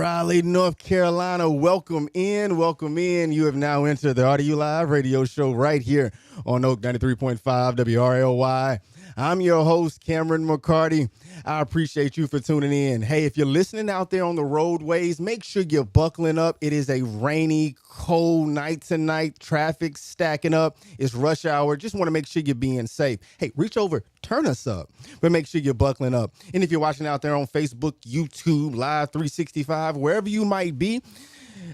Raleigh, North Carolina. Welcome in. You have now entered the RDU Live Radio Show right here on Oak 93.5 WRLY. I'm your host, Cameron McCarty. I appreciate you for tuning in. Hey, if you're listening out there on the roadways, make sure you're buckling up. It is a rainy, cold night tonight. Traffic stacking up. It's rush hour. Just want to make sure you're being safe. Hey, reach over, turn us up, but make sure you're buckling up. And if you're watching out there on Facebook, YouTube, Live 365, wherever you might be,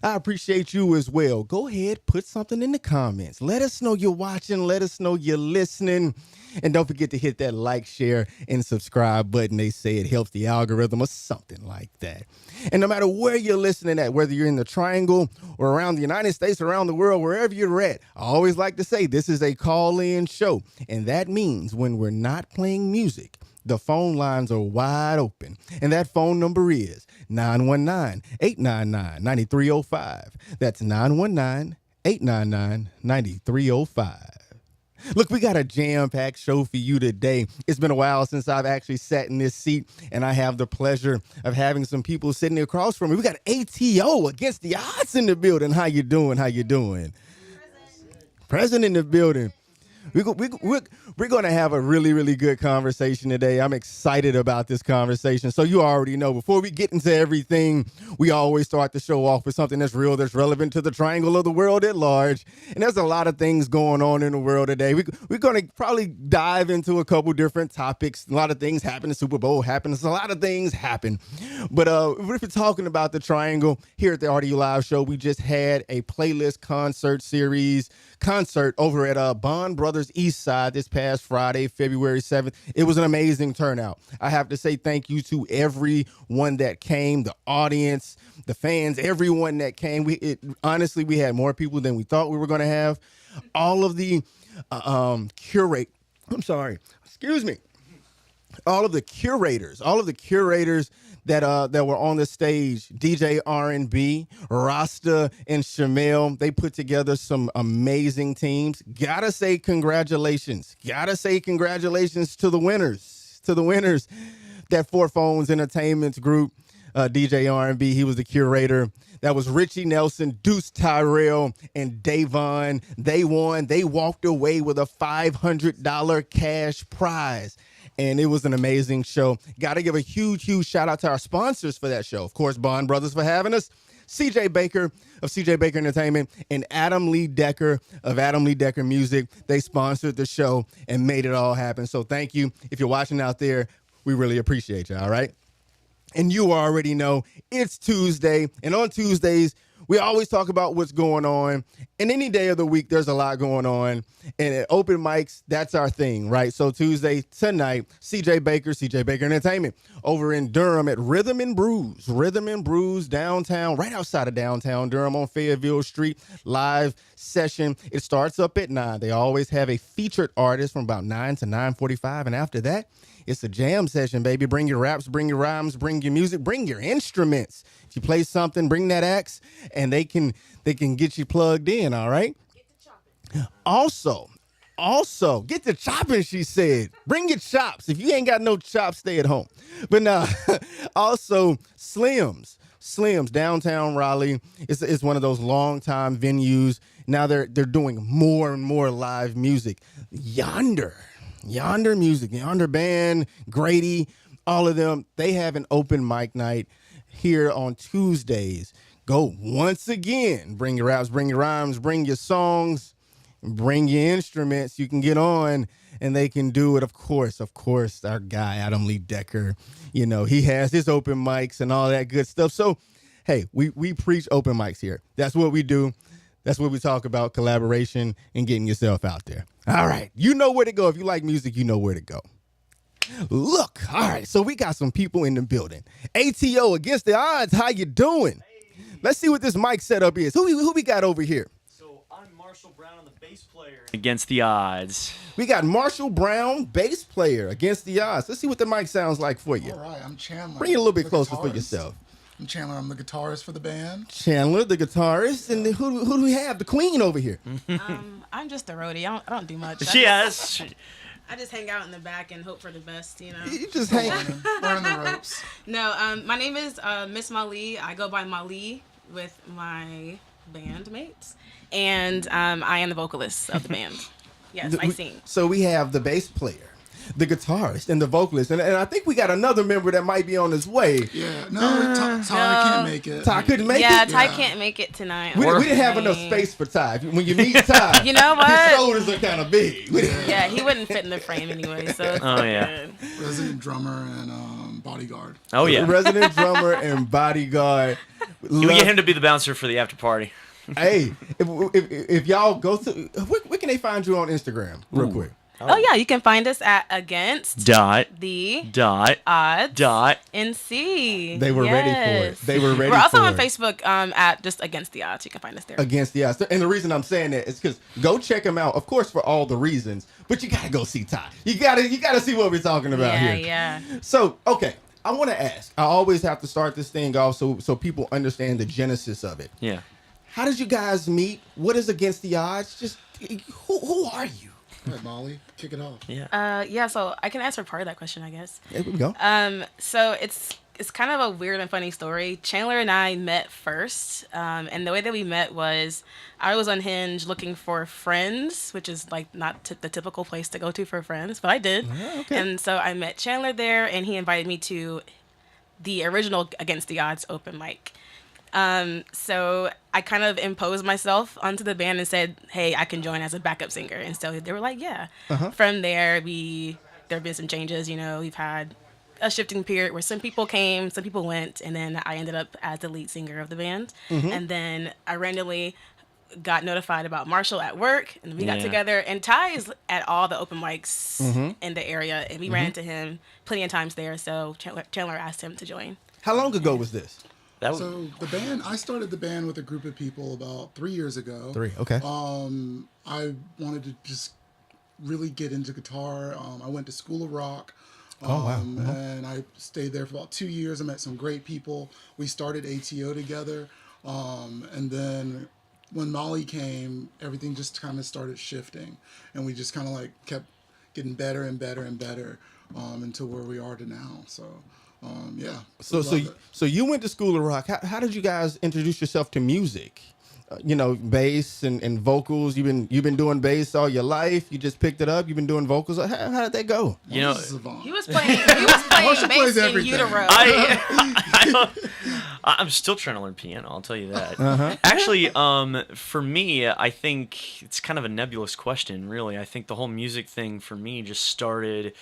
I appreciate you as well. Go ahead, put something in the comments. Let us know you're watching. Let us know you're listening. And don't forget to hit that like, share, and subscribe button. They say it helps the algorithm or something like that. And no matter where you're listening at, whether you're in the Triangle or around the United States, around the world, wherever you're at, I always like to say this is a call-in show. And that means when we're not playing music, the phone lines are wide open. And that phone number is 919-899-9305. That's 919-899-9305. Look, we got a jam-packed show for you today. It's been a while since I've actually sat in this seat, and I have the pleasure of having some people sitting across from me. We got ATO against the odds in the building. How you doing? Present in the building. We're going to have a really, really good conversation today. I'm excited about this conversation. So you already know, before we get into everything, we always start the show off with something that's real, that's relevant to the triangle of the world at large. And there's a lot of things going on in the world today. We're going to probably dive into a couple different topics. A lot of things happen. The Super Bowl happens. A lot of things happen. But if we're talking about the triangle here at the RDU Live Show, we just had a playlist concert over at Bond Brothers East Side this past Friday, February 7th. It was an amazing turnout. I have to say thank you to everyone that came, the audience, the fans, everyone that came. Honestly, we had more people than we thought we were going to have. All of the all of the curators that were on the stage, DJ R&B, Rasta, and Shamel, they put together some amazing teams. Gotta say congratulations to the winners. That Four Phones Entertainment's group, DJ R&B, he was the curator. That was Richie Nelson, Deuce Tyrell, and Davon. They won. They walked away with a $500 cash prize. And it was an amazing show. Got to give a huge shout out to our sponsors for that show. Of course, Bond Brothers for having us, CJ Baker of CJ Baker Entertainment, and Adam Lee Decker of Adam Lee Decker Music. They sponsored the show and made it all happen. So thank you. If you're watching out there, we really appreciate you, all right? And you already know it's Tuesday. And on Tuesdays, we always talk about what's going on. And any day of the week, there's a lot going on. And at open mics, that's our thing, right? So Tuesday, tonight, CJ Baker Entertainment over in Durham at Rhythm and Brews downtown, right outside of downtown Durham on Fayetteville Street, live session. It starts up at 9. They always have a featured artist from about 9 to 9:45. And after that, it's a jam session, baby. Bring your raps, bring your rhymes, bring your music, bring your instruments. If you play something, bring that axe, and they can get you plugged in, all right? Get to chopping. Also, get to chopping, she said. Bring your chops. If you ain't got no chops, stay at home. But now, also, Slim's downtown Raleigh. It's one of those long-time venues. Now they're doing more and more live music. Yonder Music, Yonder Band, Grady, all of them, they have an open mic night here on Tuesdays. Go once again. Bring your raps, bring your rhymes, bring your songs, bring your instruments. You can get on and they can do it. Of course, our guy, Adam Lee Decker, he has his open mics and all that good stuff. So, hey, we preach open mics here. That's what we do. That's what we talk about, collaboration and getting yourself out there. All right. You know where to go. If you like music, you know where to go. Look. All right. So we got some people in the building. ATO against the odds. How you doing? Hey. Let's see what this mic setup is. Who we got over here? So I'm Marshall Brown, on the bass player. Against the odds. We got Marshall Brown, bass player, against the odds. Let's see what the mic sounds like for you. All right. I'm Chandler. Bring it a little bit closer for guitarist. yourself. I'm Chandler. I'm the guitarist for the band. Chandler, the guitarist. And who do we have? The queen over here. I'm just a roadie. I don't do much. Yes. I just hang out in the back and hope for the best, you know. You just hang. Learn the ropes. No, my name is Miss Mali. I go by Mali with my bandmates, and I am the vocalist of the band. Yes, I sing. So we have the bass player, the guitarist, and the vocalist, and I think we got another member that might be on his way. Yeah, no, Ty can't make it. Ty couldn't make Yeah, it. Ty can't make it tonight. We didn't have enough space for Ty. When you meet Ty, You know his what? shoulders are kind of big. Yeah, he wouldn't fit in the frame anyway. So it's good. Resident drummer and bodyguard. Oh yeah. Resident drummer and bodyguard. We get him to be the bouncer for the after party. Hey, if y'all go to, where can they find you on Instagram, real quick? Oh yeah, you can find us at against the odds NC. They were ready for it. They were ready. We're also for on it. Facebook at just against the odds. You can find us there. Against the odds. And the reason I'm saying that is because go check him out, of course, for all the reasons. But you gotta go see Ty. You gotta see what we're talking about here. Yeah. So okay, I want to ask. I always have to start this thing off so people understand the genesis of it. Yeah. How did you guys meet? What is Against the Odds? Just who are you? All right, Molly, kick it off. Yeah. So I can answer part of that question, I guess. There we go. So it's kind of a weird and funny story. Chandler and I met first, and the way that we met was I was on Hinge looking for friends, which is like not the typical place to go to for friends, but I did. Okay. And so I met Chandler there, and he invited me to the original Against the Odds open mic. So I kind of imposed myself onto the band and said, hey, I can join as a backup singer. And so they were like, yeah. From there, there have been some changes. You know, we've had a shifting period where some people came, some people went, and then I ended up as the lead singer of the band. And then I randomly got notified about Marshall at work, and we got together. And Ty is at all the open mics in the area, and we ran into him plenty of times there. So Chandler asked him to join. How long ago was this? So the band, I started the band with a group of people about 3 years ago. Okay. I wanted to just really get into guitar. I went to School of Rock. And I stayed there for about 2 years. I met some great people. We started ATO together. And then when Molly came, everything just kind of started shifting. And we just kind of like kept getting better and better and better until where we are to now. So... yeah. So you went to School of Rock. How did you guys introduce yourself to music? Bass and vocals. You've been doing bass all your life. You just picked it up. You've been doing vocals. How did that go? You know, He was playing bass in utero. I'm still trying to learn piano. I'll tell you that. Actually, for me, I think it's kind of a nebulous question. Really, I think the whole music thing for me just started.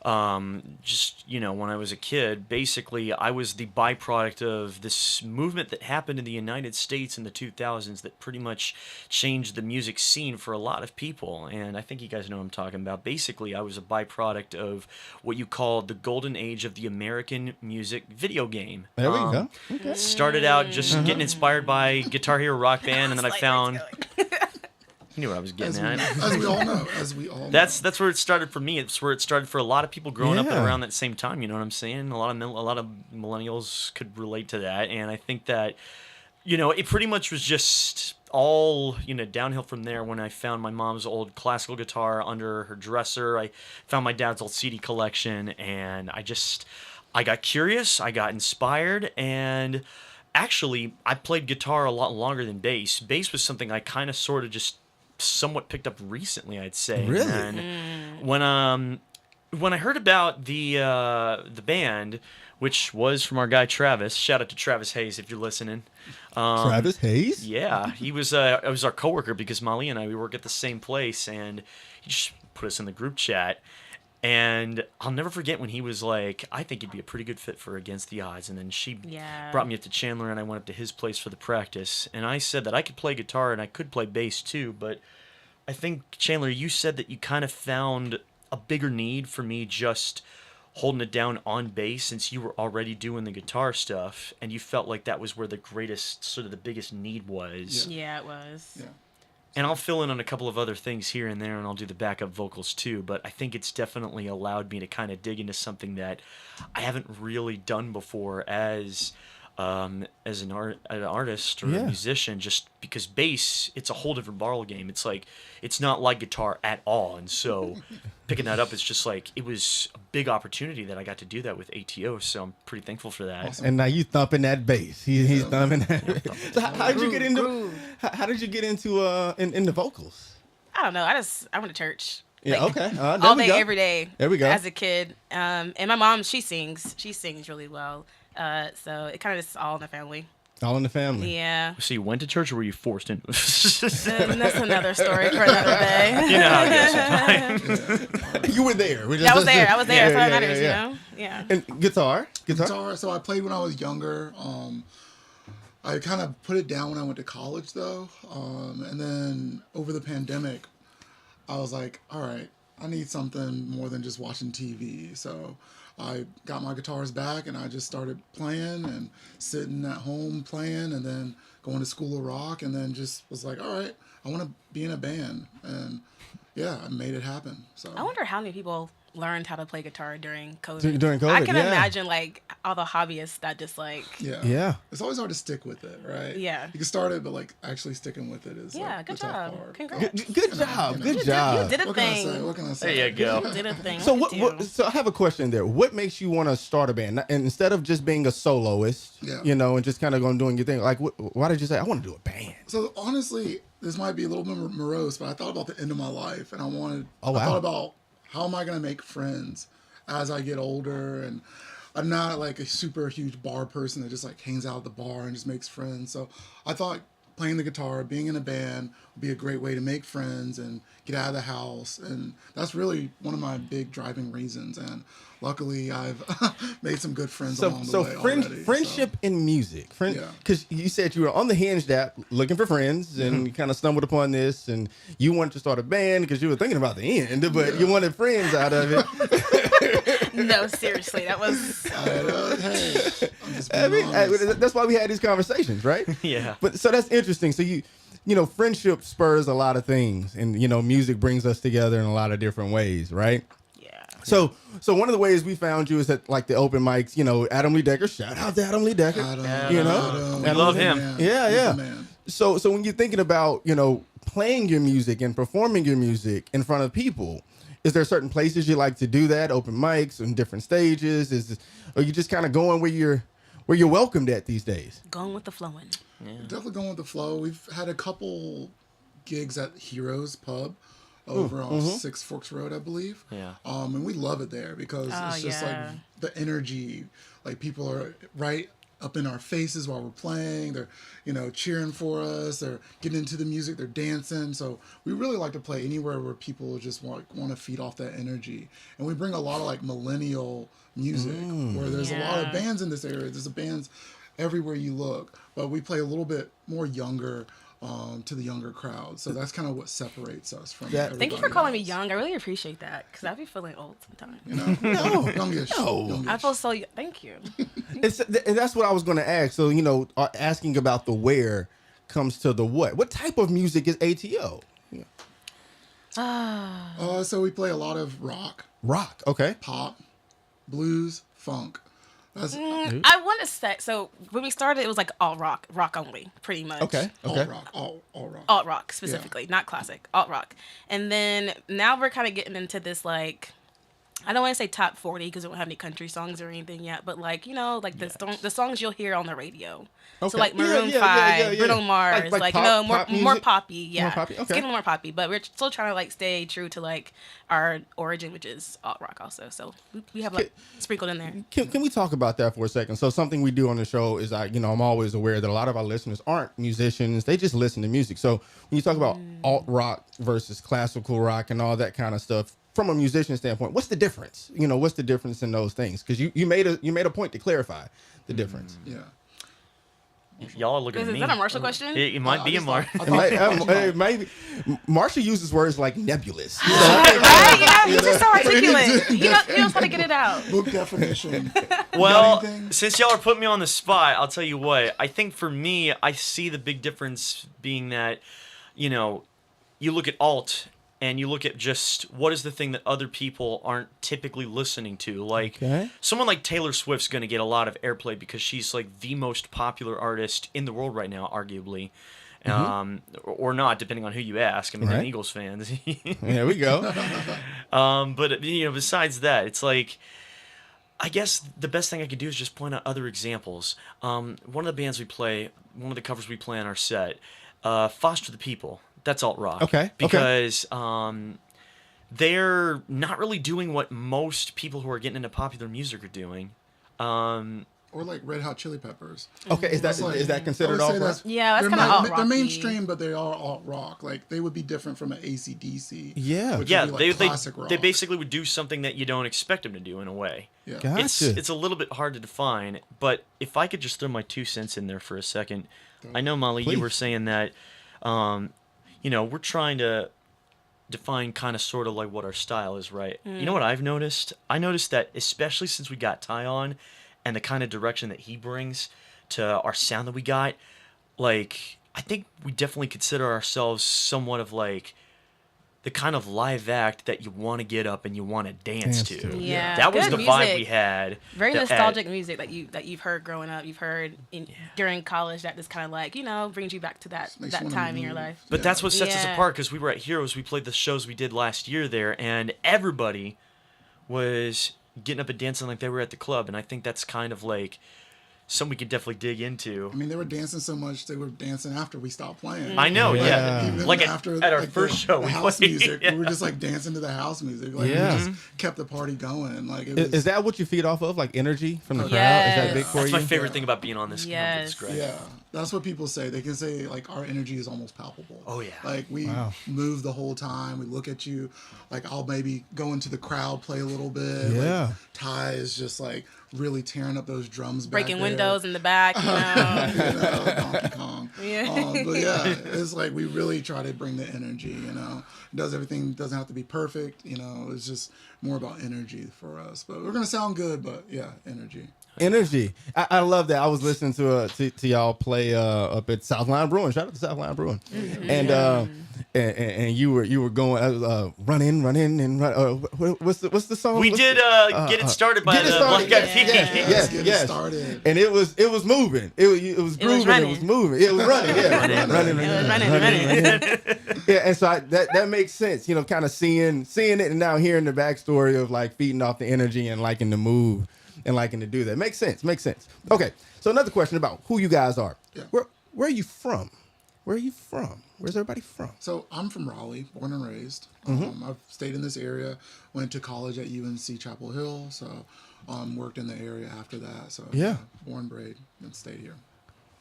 When I was a kid, basically I was the byproduct of this movement that happened in the United States in the 2000s that pretty much changed the music scene for a lot of people. And I think you guys know what I'm talking about. Basically, I was a byproduct of what you call the golden age of the American music video game. There we go. Okay. Started out just getting inspired by Guitar Hero Rock Band, and then I found... You knew what I was getting at. As we all know. That's where it started for me. It's where it started for a lot of people growing up around that same time. You know what I'm saying? A lot of millennials could relate to that, and I think that it pretty much was just all downhill from there. When I found my mom's old classical guitar under her dresser, I found my dad's old CD collection, and I got curious. I got inspired, and actually, I played guitar a lot longer than bass. Bass was something I kind of sort of just somewhat picked up recently, I'd say. Really? And when I heard about the band, which was from our guy Travis, shout out to Travis Hayes if you're listening. Travis Hayes? Yeah, he was our coworker because Molly and I, we work at the same place, and he just put us in the group chat. And I'll never forget when he was like, I think you'd be a pretty good fit for Against the Odds. And then she brought me up to Chandler, and I went up to his place for the practice. And I said that I could play guitar and I could play bass too. But I think, Chandler, you said that you kind of found a bigger need for me just holding it down on bass since you were already doing the guitar stuff. And you felt like that was where the biggest need was. Yeah, it was. Yeah. And I'll fill in on a couple of other things here and there, and I'll do the backup vocals too, but I think it's definitely allowed me to kind of dig into something that I haven't really done before as as an artist or a musician, just because bass, it's a whole different ball game. It's like, it's not like guitar at all. And so picking that up, it's just like, it was a big opportunity that I got to do that with ATO. So I'm pretty thankful for that. Awesome. And now you thumping that bass. He's thumping that. So how did you get into? Groove. How did you get into in the vocals? I don't know. I went to church. Yeah. Like, Okay. There all we day, go. every day. There we go. As a kid, and my mom, she sings really well. So it kind of just all in the family. All in the family. Yeah. So you went to church or were you forced into That's another story for another day. You know how it goes sometimes. You were there. I was there. That's Yeah, all that yeah, matters, yeah. you know? Yeah. And guitar. Guitar. So I played when I was younger. I kind of put it down when I went to college, though. And then over the pandemic, I was like, all right, I need something more than just watching TV. So I got my guitars back and I just started playing and sitting at home playing and then going to School of Rock and then just was like, all right, I want to be in a band. And yeah, I made it happen. So I wonder how many people learned how to play guitar during COVID. During COVID, I can yeah. imagine like all the hobbyists that just like Yeah. It's always hard to stick with it, right? Yeah. You can start it, but like actually sticking with it is like, good the tough job. part. Congrats. Good job. You know. Good job. You did a What can I thing. say? What can I say? There you go. You did a thing. So Look at what? you. So I have a question there. What makes you want to start a band? And instead of just being a soloist, Yeah. you know, and just kind of going doing your thing, like, why did you say I want to do a band? So honestly, this might be a little bit morose, but I thought about the end of my life, and I Oh, wow. thought about how am I going to make friends as I get older, and I'm not like a super huge bar person that just like hangs out at the bar and just makes friends. So I thought playing the guitar, being in a band would be a great way to make friends and get out of the house, and that's really one of my big driving reasons. And luckily, I've made some good friends along the way already. Friendship in music, Yeah. because you said you were on the Hinge app looking for friends, and you kind of stumbled upon this, and you wanted to start a band because you were thinking about the end, but you wanted friends out of it. No, seriously, that was. Hey, I'm just I being mean, honest. that's why we had these conversations, right? Yeah. But so that's interesting. So you know, friendship spurs a lot of things, and you know, music brings us together in a lot of different ways, right? Yeah. So one of the ways we found you is at like the open mics. You know, Adam Lee Decker. Shout out to Adam Lee Decker. You know, We love him. Man. Yeah, He's yeah. the man. So when you're thinking about, you know, playing your music and performing your music in front of people, is there certain places you like to do that? Open mics and different stages? Or you just kind of going where you're welcomed at these days? Going with the flowing. Definitely going with the flow. We've had a couple gigs at Heroes Pub over on Six Forks Road, I believe. Yeah. And we love it there because it's just yeah. like the energy. Like people are right up in our faces while we're playing. They're, you know, cheering for us. They're getting into the music. They're dancing. So we really like to play anywhere where people just want to feed off that energy. And we bring a lot of like millennial music where there's a lot of Yeah. bands in this area. There's bands everywhere you look, but we play a little bit more younger to the younger crowd. So that's kind of what separates us from Yeah. everybody Thank you for calling me else. young. I really appreciate that because I be feeling old sometimes. You know? No. Youngish. No. Youngish. I feel so. Thank you. And that's what I was going to ask. So, you know, asking about the where comes to the what. What type of music is ATO? So we play a lot of rock, Rock. Okay. pop, blues, funk. That's I want to say so. When we started, it was like all rock only, pretty much. Okay. all Okay. rock, all rock. Alt rock specifically, not classic. Alt rock, and then now we're kind of getting into this like. I don't want to say top 40 because we don't have any country songs or anything yet, but like, you know, like the songs you'll hear on the radio. Okay. So like Yeah, Maroon yeah, 5, yeah, yeah. Bruno Mars, Like you pop- know, pop more music? poppy, yeah. More poppy? Okay. It's getting more poppy, but we're still trying to like stay true to like our origin, which is alt rock also. So we have like sprinkled in there. Can we talk about that for a second? So something we do on the show is I'm always aware that a lot of our listeners aren't musicians. They just listen to music. So when you talk about alt rock versus classical rock and all that kind of stuff, from a musician standpoint, what's the difference? You know, what's the difference in those things? Because you made a point to clarify the difference. Yeah. Y'all are looking Is at me. that a Marshall question? It might be a Mark. Maybe Marsha uses words like nebulous. Right? Yeah, he's just so articulate. He knows how to get it out. Book definition. Well, anything? since y'all are putting me on the spot, I'll tell you what. I think for me, I see the big difference being that, you know, you look at alt and you look at just what is the thing that other people aren't typically listening to. Like someone like Taylor Swift's going to get a lot of airplay because she's like the most popular artist in the world right now, arguably. Or not, depending on who you ask. I mean, they're Eagles fans. There we go. But besides that, it's like, I guess the best thing I could do is just point out other examples. One of the bands we play, one of the covers we play on our set, Foster the People. That's alt rock. Because they're not really doing what most people who are getting into popular music are doing. Or like Red Hot Chili Peppers. Okay, is that considered alt rock? Yeah, that's kind of alt rock. They're mainstream, but they are alt rock. Like they would be different from an AC/DC. Yeah, which would be like classic rock. They basically would do something that you don't expect them to do in a way. Yeah. Gotcha. It's a little bit hard to define, but if I could just throw my 2 cents in there for a second, I know Molly, you were saying that, we're trying to define kind of sort of like what our style is, right? You know what I've noticed? I noticed that especially since we got Ty on, and the kind of direction that he brings to our sound that we got, like, I think we definitely consider ourselves somewhat of like the kind of live act that you want to get up and you want to dance to. Yeah, that was good the vibe music. we had. Very nostalgic music that you've heard growing up. You've heard during college that just kind of like brings you back to that time in your life. But that's what sets us apart, because we were at Heroes. We played the shows we did last year there, and everybody was getting up and dancing like they were at the club, and I think that's kind of like something we could definitely dig into. I mean, they were dancing so much they were dancing after we stopped playing. I know, Even like after at our like, first show, the we house played. music, we were just like dancing to the house music. Like we just kept the party going. Like Is that what you feed off of, like energy from the crowd? Yes. Is that big for That's you? my favorite thing about being on this. Yes. It's great. Yeah, that's what people say. They can say like our energy is almost palpable. Oh, yeah. Like we move the whole time. We look at you. Like I'll maybe go into the crowd, play a little bit. Yeah. Like, Ty is just like really tearing up those drums, Breaking back windows in the back. Donkey Kong. Yeah. But yeah, it's like we really try to bring the energy. Does everything doesn't have to be perfect. It's just more about energy for us. But we're gonna sound good. But yeah, energy. Energy. I love that. I was listening to y'all play up at Southline Brewing. Shout out to Southline Brewing. And you were going run in and run. What's the song? We did Get It Started by the Black Eyed Peas. Yes. Get it started. And it was moving. It was grooving. It was moving. It was running. Yeah, running. Yeah, and so that makes sense. Kind of seeing it and now hearing the backstory of like feeding off the energy and liking to move and liking to do that. Makes sense. Okay, so another question about who you guys are. Yeah. Where are you from? Where's everybody from? So I'm from Raleigh, born and raised. I've stayed in this area. Went to college at UNC Chapel Hill. So worked in the area after that. So born, bred, and stayed here.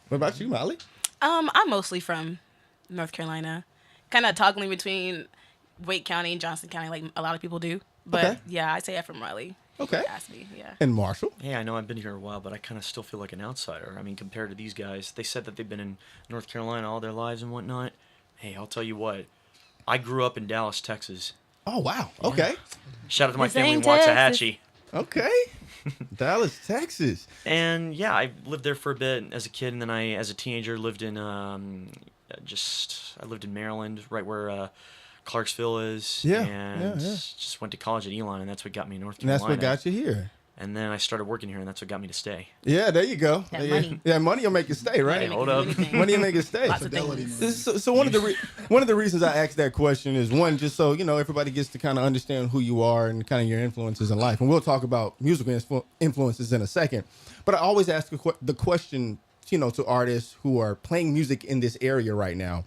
What about you, Molly? I'm mostly from North Carolina, kind of toggling between Wake County and Johnson County, like a lot of people do. But yeah, I say I'm from Raleigh. Okay. Ask me, yeah. And Marshall? Yeah, I know I've been here a while, but I kind of still feel like an outsider. I mean, compared to these guys, they said that they've been in North Carolina all their lives and whatnot. Hey, I'll tell you what. I grew up in Dallas, Texas. Oh, wow. Okay. Shout out to my This family in ain't Texas. Waxahachie. Okay. Dallas, Texas. And yeah, I lived there for a bit as a kid, and then as a teenager, lived in I lived in Maryland, right where Clarksville is. And just went to college at Elon, and that's what got me in North And Carolina. that's what got you here. And then I started working here, and that's what got me to stay. Yeah, there you go. That money. Yeah, money will make you stay, right? Hold up. Money will make you stay. Lots of Fidelity things. money. So one of the reasons I asked that question is one, just so everybody gets to kind of understand who you are and kind of your influences in life, and we'll talk about musical influences in a second. But I always ask the question, to artists who are playing music in this area right now.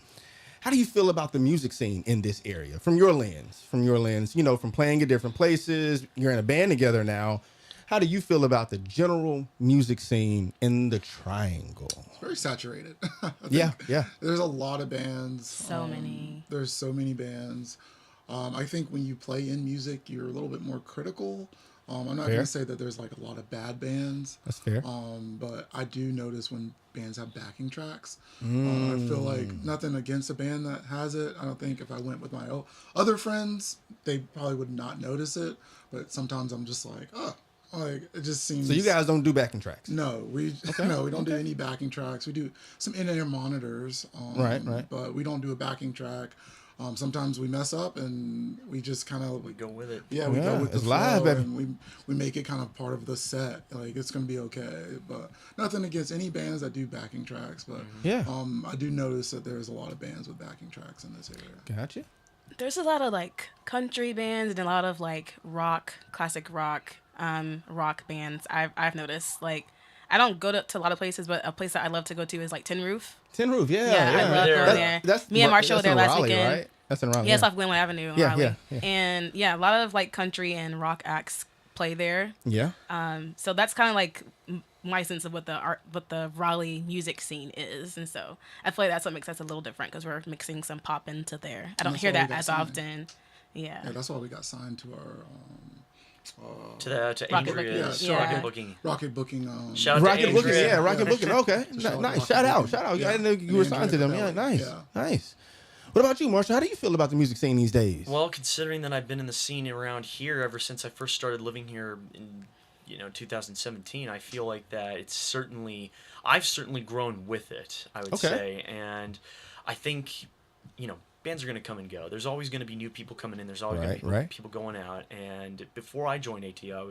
How do you feel about the music scene in this area, from your lens? From playing at different places, you're in a band together now. How do you feel about the general music scene in the Triangle? It's very saturated. I think Yeah. There's a lot of bands. So many. There's so many bands. I think when you play in music, you're a little bit more critical. I'm not going to say that there's like a lot of bad bands. That's fair. But I do notice when bands have backing tracks. I feel like nothing against a band that has it. I don't think if I went with my other friends, they probably would not notice it. But sometimes I'm just like, like it just seems. So you guys don't do backing tracks? No, we don't do any backing tracks. We do some in-ear monitors. Right. But we don't do a backing track. Sometimes we mess up and we just kind of We go with it. yeah, we go with the it's flow, live, baby. and we make it kind of part of the set. Like it's gonna be okay, but nothing against any bands that do backing tracks. But Yeah. I do notice that there's a lot of bands with backing tracks in this area. Gotcha. There's a lot of like country bands and a lot of like rock, classic rock, rock bands. I've noticed. Like, I don't go to a lot of places, but a place that I love to go to is like Tin Roof. Tin Roof, yeah. I love going there. That's Me and Marshall were that's there in last Raleigh, weekend. right? That's in Raleigh. Yeah, it's off Glenwood Avenue in Yeah, Raleigh. yeah. And yeah, a lot of like country and rock acts play there. Yeah. So that's kind of like my sense of what the Raleigh music scene is, and so I feel like that's what makes us a little different because we're mixing some pop into there. I don't That's hear why we that got as signed. often. Yeah. Yeah, that's why we got signed to our To Rocket Andrea's Booking, yeah. Rocket Booking. Rocket Booking. Shout out to Rocket Booking, Andrea. yeah, Rocket Yeah. Booking. Okay, So shout out to nice. Rocket Shout out, Booking. shout out. Yeah. I didn't know you were And signed to them. Yeah, Andrea nice, Capelli. nice. What about you, Marshall? How do you feel about the music scene these days? Well, considering that I've been in the scene around here ever since I first started living here in 2017, I feel like that I've certainly grown with it, I would Okay. say. And I think, bands are going to come and go. There's always going to be new people coming in. There's always going to be Right. people going out. And before I joined ATO,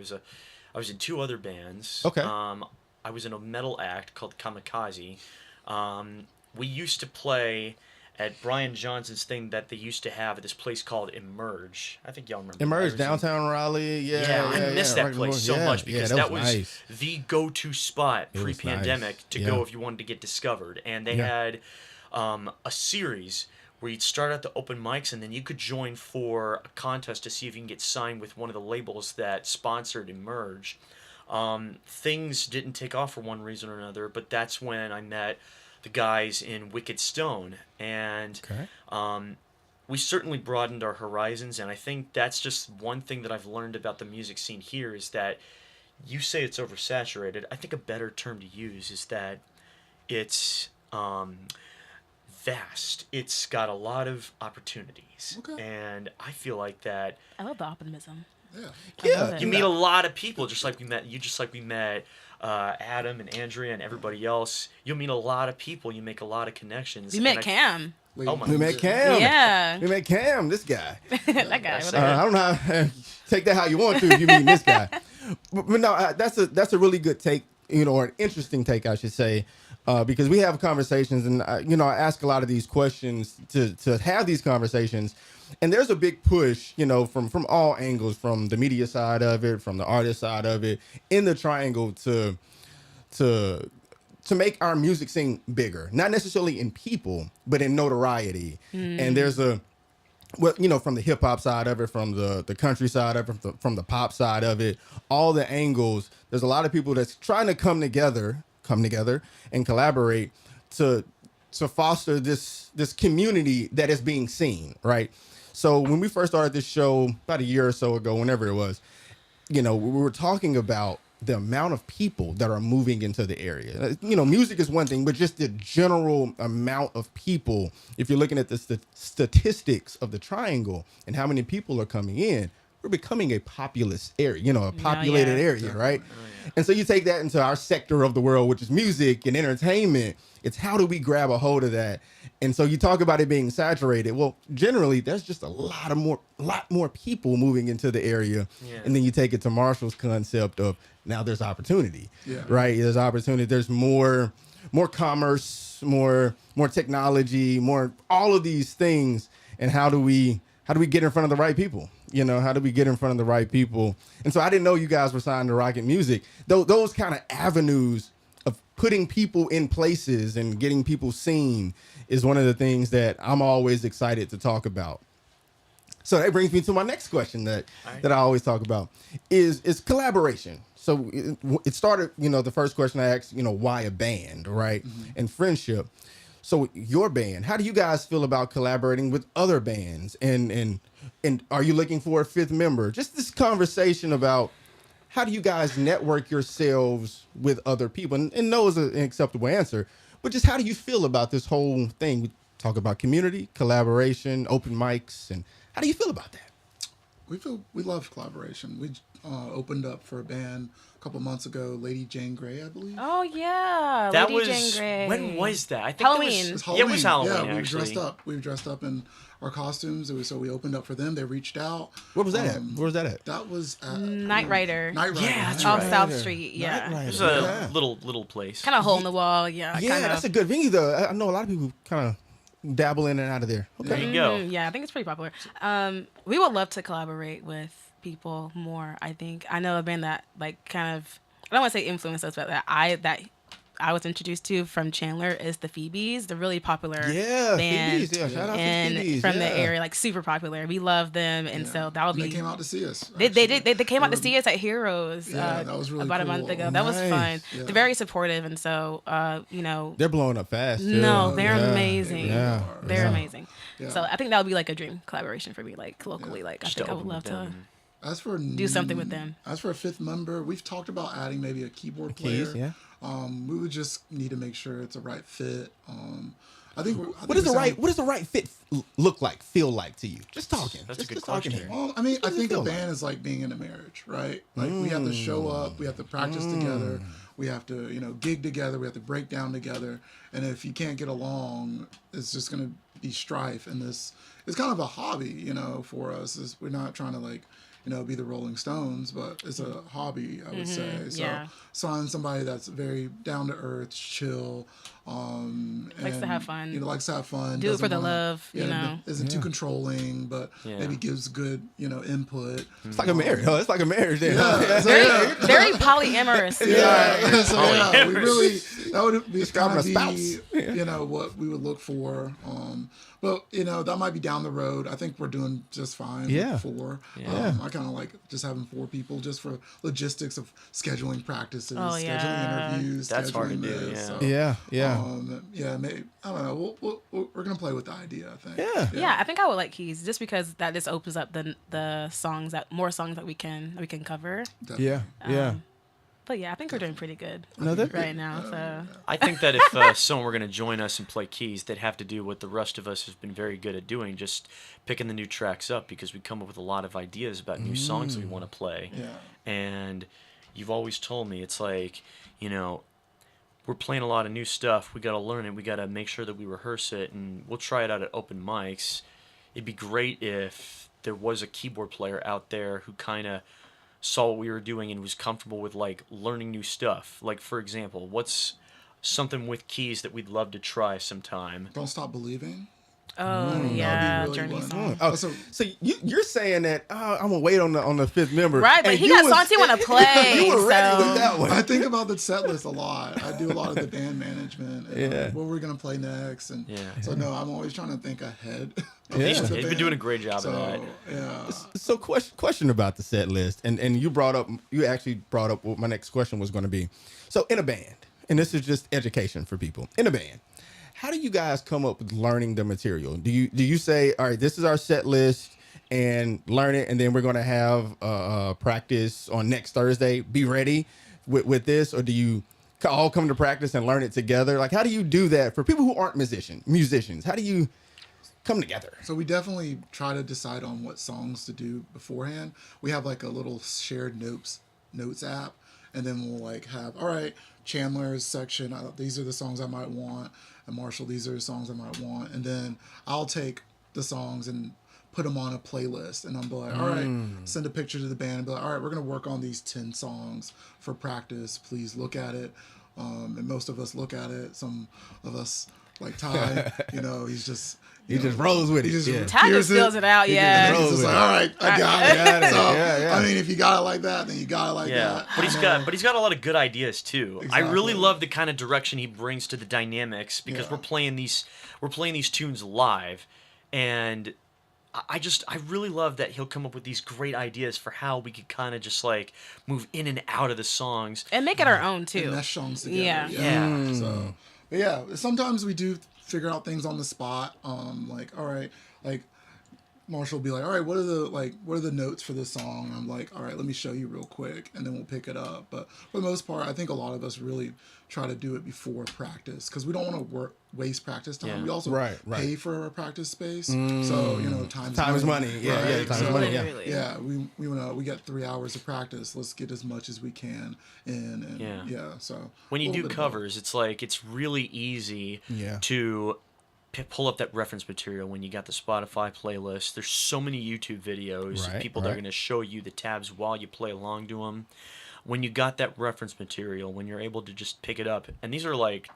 I was in two other bands. Okay. I was in a metal act called Kamikaze. We used to play at Brian Johnson's thing that they used to have at this place called Emerge. I think y'all remember. Emerge that. downtown Raleigh. Yeah, I missed that Rocket place Booking. so Yeah, much because yeah, that was nice. the go-to spot It was pre-pandemic nice. to Yeah. go if you wanted to get discovered. And they Yeah. had a series where you'd start at the open mics and then you could join for a contest to see if you can get signed with one of the labels that sponsored Emerge. Things didn't take off for one reason or another, but that's when I met the guys in Wicked Stone, and Okay. we certainly broadened our horizons. And I think that's just one thing that I've learned about the music scene here is that you say it's oversaturated. I think a better term to use is that it's vast. It's got a lot of opportunities, Okay. and I feel like that I love the optimism. Yeah. Yeah, love it. you meet a lot of people, just like we met Adam and Andrea and everybody else. You'll meet a lot of people. You make a lot of connections. We and met I- Cam. Oh my We met God. Cam. Yeah. We met Cam. This guy. That guy. That's whatever. I don't know. Take that how you want to. If you mean this guy, but no, that's a really good take. Or an interesting take, I should say, because we have conversations, and I ask a lot of these questions to have these conversations, and there's a big push, from all angles, from the media side of it, from the artist side of it, in the triangle to make our music scene bigger, not necessarily in people, but in notoriety. And there's from the hip hop side of it, from the country side of it, from the pop side of it, all the angles. There's a lot of people that's trying to come together and collaborate to foster this community that is being seen, right? So when we first started this show about a year or so ago, whenever it was, we were talking about the amount of people that are moving into the area. Music is one thing, but just the general amount of people, if you're looking at the statistics of the triangle and how many people are coming in, we're becoming a populous area, a populated area, right? And so you take that into our sector of the world, which is music and entertainment. It's how do we grab a hold of that? And so you talk about it being saturated. Well, generally, there's just a lot more people moving into the area. Yeah. And then you take it to Marshall's concept of now there's opportunity, Yeah. right? There's opportunity. There's more commerce, more technology, more all of these things. And how do we get in front of the right people? How do we get in front of the right people? And so I didn't know you guys were signed to Rocket Music. Those kind of avenues of putting people in places and getting people seen is one of the things that I'm always excited to talk about. So that brings me to my next question that I always talk about is collaboration. So it started, the first question I asked, why a band, right? Mm-hmm. And friendship. So your band, how do you guys feel about collaborating with other bands? And are you looking for a fifth member? Just this conversation about how do you guys network yourselves with other people? And no is an acceptable answer, but just how do you feel about this whole thing? We talk about community, collaboration, open mics, and how do you feel about that? we love collaboration. We opened up for a band a couple months ago, Lady Jane Grey, I believe. Oh yeah, That Lady was Jane Grey. when was that? I think Halloween. That It's was, yeah, it was Halloween. Yeah, we actually. dressed up. We dressed up in our costumes. So we opened up for them. They reached out. Where was that at? Where was that at? That was at Night Rider. Night Rider. Yeah, that's Off right. South Street. Yeah, Night It was Rider. a Yeah. little place. kind of hole in the wall. Yeah, Yeah, kinda. that's a good venue though. I know a lot of people kind of dabble in and out of there. There Okay. you go. Yeah, I think it's pretty popular. We would love to collaborate with people more. I think I know a band that like kind of I don't want to say influenced us, but that I was introduced to from Chandler is the Phoebes. They're really popular Yeah, band Phoebes. Yeah, shout out to and Phoebes. from the yeah. area, like super popular. We love them, and so that would And be. they came out to see us. They actually. did. They came out to were- see us at Heroes. Yeah, that was really about a month cool. ago. That was Nice. fun. Yeah. They're very supportive, and so They're blowing up fast. Too. no, they're Yeah. amazing. Yeah. They're Yeah. amazing. Yeah. So I think that would be like a dream collaboration for me, like locally. Like I Just think to I would open love with to. them. As for do something with them. As for a fifth member, we've talked about adding maybe a keyboard Keys, player. yeah. We would just need to make sure it's a right fit. I think. What does the right fit look like, feel like to you? Just talking. That's a good just talking question. here. Well, I mean, I does it think a feel band is like being in a marriage, right? Like we have to show up, we have to practice together, we have to, gig together, we have to break down together, and if you can't get along, it's just gonna be strife. And this it's kind of a hobby, for us. We're not trying to like, be the Rolling Stones, but it's a hobby, I would say. So yeah. find somebody that's very down to earth, chill, Likes to have fun. Likes to have fun. Do it doesn't for the wanna- love, Isn't too controlling, but Yeah. maybe gives good, input. It's like a marriage. Oh, it's like a marriage. Then. Yeah, so, Very, yeah. very polyamorous. Yeah, so yeah, we Polyamorous. really that would be Describing kind a of spouse. be, what we would look for. But that might be down the road. I think we're doing just fine. Yeah. With 4. Yeah. I kind of like just having 4 people just for logistics of scheduling practices, Oh, scheduling yeah. interviews. That's hard to scheduling do, this, yeah. so, Yeah. Maybe I don't know. We're gonna play with the idea. I think. Yeah. Yeah, I think I would like keys just because that just opens up the songs more songs that we can cover. Definitely. Yeah. Yeah. But yeah, I think we're doing pretty good No, that- right now. So I think that if someone were going to join us and play keys, they'd have to do what the rest of us have been very good at doing, just picking the new tracks up, because we come up with a lot of ideas about new songs that we want to play. Yeah. And you've always told me, it's like, we're playing a lot of new stuff. We got to learn it. We got to make sure that we rehearse it, and we'll try it out at open mics. It'd be great if there was a keyboard player out there who kind of saw what we were doing and was comfortable with like learning new stuff. Like, for example, what's something with keys that we'd love to try sometime? Don't stop believing. yeah, really Journey fun. song. Oh, So- so you're saying that I'm gonna wait on the fifth member, Right, but and he you got was- songs he wanna play, You were ready so- with that one. I think about the set list a lot. I do a lot of the band management. And, Yeah. what we're gonna play next, and Yeah. so no, I'm always trying to think ahead. of Yeah. the He's band. been doing a great job so, of that. Yeah. So question about the set list, and you actually brought up what my next question was going to be. So in a band, and this is just education for people in a band, how do you guys come up with learning the material? Do you say, all right, this is our set list, and learn it, and then we're going to have practice on next Thursday? Be ready with this, or do you all come to practice and learn it together? Like, how do you do that for people who aren't musicians? How do you come together? So we definitely try to decide on what songs to do beforehand. We have like a little shared notes app, and then we'll like have, all right, Chandler's section, these are the songs I might want, and Marshall, these are the songs I might want, and then I'll take the songs and put them on a playlist, and I'm like, all right, send a picture to the band and be like, all right, we're gonna work on these 10 songs for practice. Please look at it. And most of us look at it. Some of us, like Ty, he's just He just rolls with it. he just Yeah. Ty hears just fills it out, He yeah. just He's rolls just with like, it. all right, I got it. Got it. So, Yeah. I mean, if you got it like that, then you got it like Yeah, that. but he's got a lot of good ideas too. I really Exactly. love the kind of direction he brings to the dynamics, because Yeah. we're playing these tunes live, and I really love that he'll come up with these great ideas for how we could kind of just like move in and out of the songs. And make it our own And too. mesh songs together. Yeah. Yeah. So, but yeah, sometimes we do figure out things on the spot. Like, all right, like Marshall will be like, all right, what are the notes for this song? And I'm like, all right, let me show you real quick, and then we'll pick it up. But for the most part, I think a lot of us really try to do it before practice because we don't want to waste practice time. Yeah. We also Right. pay for our practice space, so Time is money. Yeah, right? yeah, time is So, money. Yeah. Literally. Yeah, we got 3 hours of practice. Let's get as much as we can in, and so When you a little do bit of covers, it's like it's really easy Yeah. to pull up that reference material when you got the Spotify playlist. There's so many YouTube videos of Right, people that are right. going to show you the tabs while you play along to them. When you got that reference material, when you're able to just pick it up, and these are like,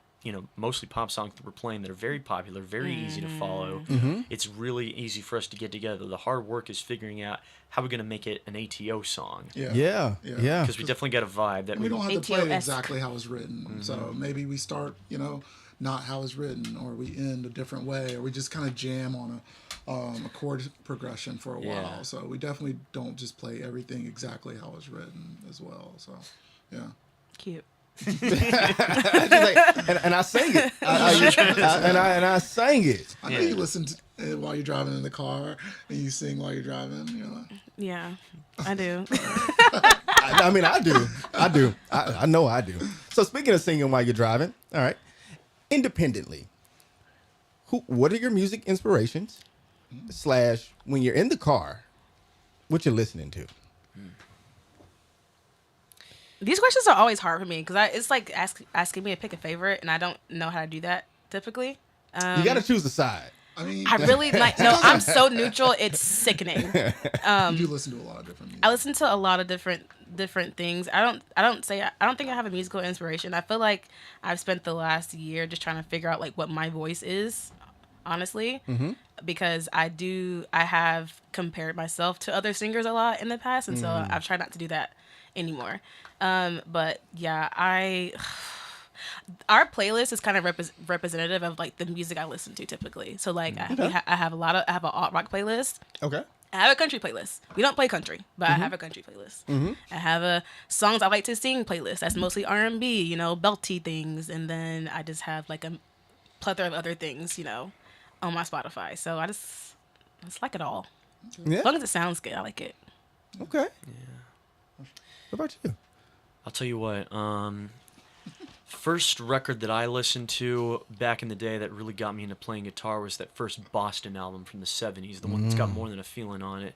mostly pop songs that we're playing that are very popular, very easy to follow. It's really easy for us to get together. The hard work is figuring out how we're going to make it an ATO song. Yeah. Because we definitely got a vibe that we don't have to play it ATO-esque. exactly how it's written. So maybe we start, not how it's written, or we end a different way, or we just kind of jam on a chord progression for a while. So we definitely don't just play everything exactly how it's written as well. So, yeah. Cute. She's like, and I sang it. I sang it. I know you listen to it while you're driving in the car, and you sing while you're driving. Yeah, I do. I mean, I do. I know I do. So speaking of singing while you're driving, all right, independently, what are your music inspirations? / when you're in the car, what you're listening to? These questions are always hard for me because it's like asking me to pick a favorite, and I don't know how to do that typically. You got to choose a side. I mean, I really like. No, I'm so neutral. It's sickening. you do listen to a lot of different music. I listen to a lot of different things. I don't think I have a musical inspiration. I feel like I've spent the last year just trying to figure out like what my voice is, honestly, because I have compared myself to other singers a lot in the past, and so I've tried not to do that anymore. But yeah, our playlist is kind of representative of like the music I listen to typically. So like I have an alt rock playlist. Okay. I have a country playlist. We don't play country, but I have a country playlist. I have a songs I like to sing playlist. That's mostly R&B, belty things, and then I just have like a plethora of other things, on my Spotify. So I just like it all. Yeah. As long as it sounds good, I like it. Okay. Yeah. What about you? I'll tell you what. First record that I listened to back in the day that really got me into playing guitar was that first Boston album from the 70s, the one that's got More Than a Feeling on it.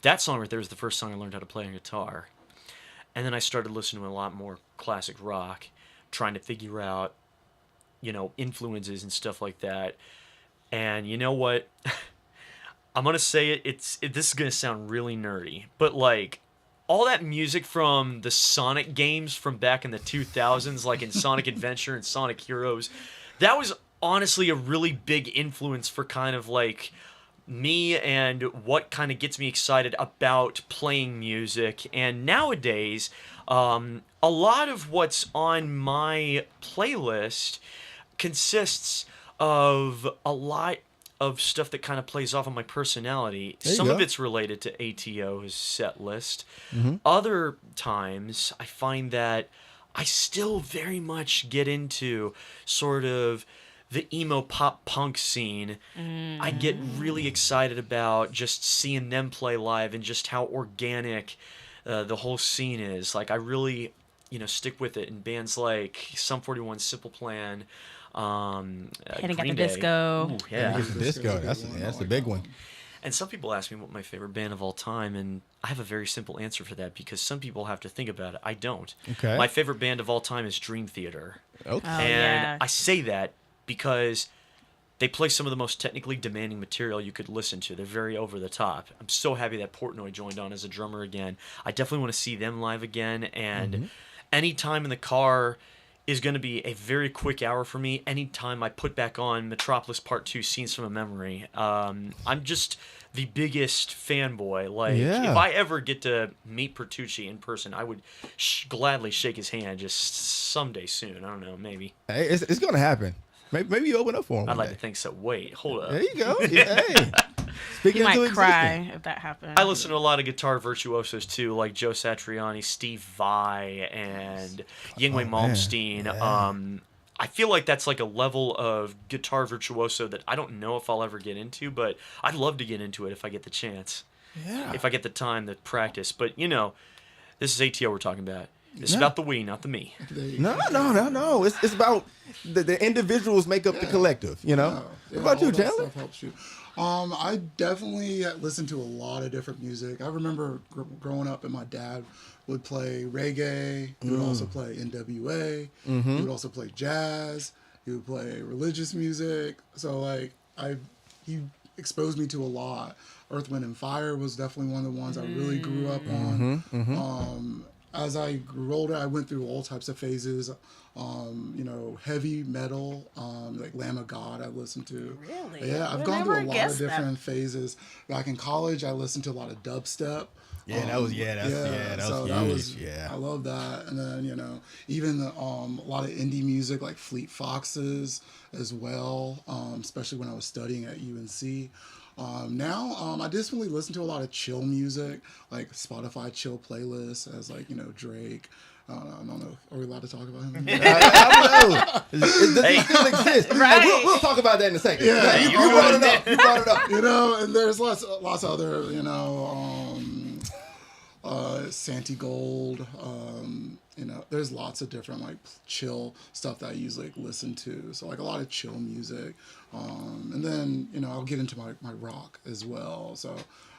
That song right there was the first song I learned how to play on guitar. And then I started listening to a lot more classic rock, trying to figure out, influences and stuff like that. And you know what? I'm going to say it. This is going to sound really nerdy, but like, all that music from the Sonic games from back in the 2000s, like in Sonic Adventure and Sonic Heroes, that was honestly a really big influence for kind of like me and what kind of gets me excited about playing music. And nowadays, a lot of what's on my playlist consists of a lot of stuff that kind of plays off on my personality. Some of it's related to ATO's set list. Other times, I find that I still very much get into sort of the emo pop punk scene. I get really excited about just seeing them play live and just how organic the whole scene is. Like, I really, stick with it in bands like Sum 41, Simple Plan, Panic at the Green Day. Disco. Ooh, yeah. Disco. That's the big one. And some people ask me what my favorite band of all time, and I have a very simple answer for that because some people have to think about it. I don't. Okay. My favorite band of all time is Dream Theater. Okay. Oh, And yeah. I say that because they play some of the most technically demanding material you could listen to. They're very over the top. I'm so happy that Portnoy joined on as a drummer again. I definitely want to see them live again, and any time in the car is going to be a very quick hour for me. Anytime I put back on Metropolis Part 2 Scenes from a Memory. I'm just the biggest fanboy. Like, if I ever get to meet Pertucci in person, I would gladly shake his hand just someday soon. I don't know, maybe. Hey, it's going to happen. Maybe you open up for him. I'd like to think so. Wait, hold up. There you go. Hey. Speaking You might into cry existence. if that happens. I listen to a lot of guitar virtuosos too, like Joe Satriani, Steve Vai, and Yngwie Malmsteen. Yeah. I feel like that's like a level of guitar virtuoso that I don't know if I'll ever get into, but I'd love to get into it if I get the chance. Yeah. If I get the time to practice. But, you know, this is ATO we're talking about. It's about the we, not the me. No. It's about the individuals make up the collective, you know? Yeah, What about you, all that Chandler? stuff helps you. I definitely listened to a lot of different music. I remember growing up, and my dad would play reggae. He would also play NWA. He would also play jazz. He would play religious music. So like he exposed me to a lot. Earth, Wind, and Fire was definitely one of the ones I really grew up on. As I grew older, I went through all types of phases. You know, heavy metal, like Lamb of God, I listened to. Really? Yeah, I've I gone through a never lot of guessed that. different phases. Back in college, I listened to a lot of dubstep. Yeah, that was huge. I love that. And then, you know, even a lot of indie music like Fleet Foxes as well, especially when I was studying at UNC. Now, I just really listen to a lot of chill music, like Spotify chill playlists, as like, you know, Drake. I don't know. Are we allowed to talk about him? I don't know. Does he still exist? Right. We'll talk about that in a second. Yeah, you brought it up. You brought it up. You know, and there's lots of other, you know, Santi Gold. You know, there's lots of different like chill stuff that I usually like, listen to. So like a lot of chill music, and then you know I'll get into my rock as well. So